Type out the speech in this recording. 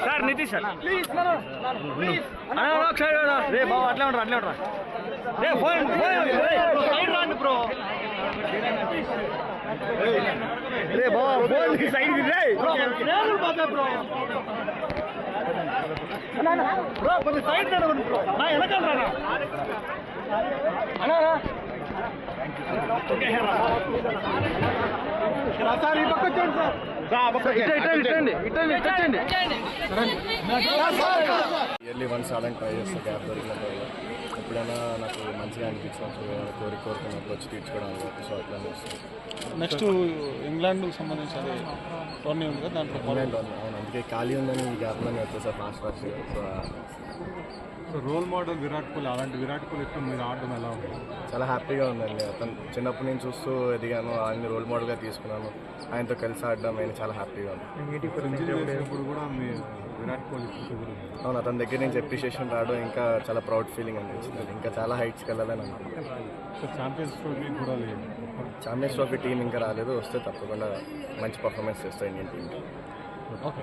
Sir Nitish sir రే బాబు అట్లే ఉంటారు అట్లే ఉంటారా రే ఫోన్ సైడ్ రాండి బ్రో రే బాబు ఫోన్ సైడ్ బ్రో బ్రో కొంచెం సైడ్ నడవండి బ్రో నా వెనకాల రానా అన్నా సార్ ఈ పక్క వచ్చాడు సార్ ఇయర్లీ వన్స్ ఆడడానికి ట్రై చేస్తే గ్యాప్ దొరికినప్పుడు ఎప్పుడైనా నాకు మంచిగా అనిపించినప్పుడు కోరుకున్నప్పుడు వచ్చి తీర్చుకోవడానికి సో అట్లానే వస్తుంది. నెక్స్ట్ ఇంగ్లాండ్కి సంబంధించి అది టోర్నీ ఉంది కదా దాంట్లో అవును, అందుకే ఖాళీ ఉందని ఈ గ్యాప్లోనే వచ్చేసారు ఫాస్ట్గా. So role model Virat Kohli, అలాంటి విరాట్ కోహ్లీ ఎక్కువ మీరు ఆడడం ఎలా ఉంది? చాలా హ్యాపీగా ఉందండి. అతను చిన్నప్పటి నుంచి చూస్తూ ఎదిగాను, ఆయన్ని రోల్ మోడల్గా తీసుకున్నాను, ఆయనతో కలిసి ఆడడం ఆయన చాలా హ్యాపీగా ఉంది. కూడా మీ విరాట్ కోహ్లీ అవును, అతని దగ్గర నుంచి అప్రిషియేషన్ రావడం ఇంకా చాలా ప్రౌడ్ ఫీలింగ్ అనిపించింది. ఇంకా చాలా హైట్స్కి వెళ్ళాలని అనుకుంటున్నాను. ఛాంపియన్స్ ట్రోఫీ కూడా లేదు, ఛాంపియన్స్ ట్రోఫీ టీం ఇంకా రాలేదు, వస్తే తప్పకుండా మంచి పర్ఫార్మెన్స్ చేస్తాయి ఇండియన్ టీం. ఓకే.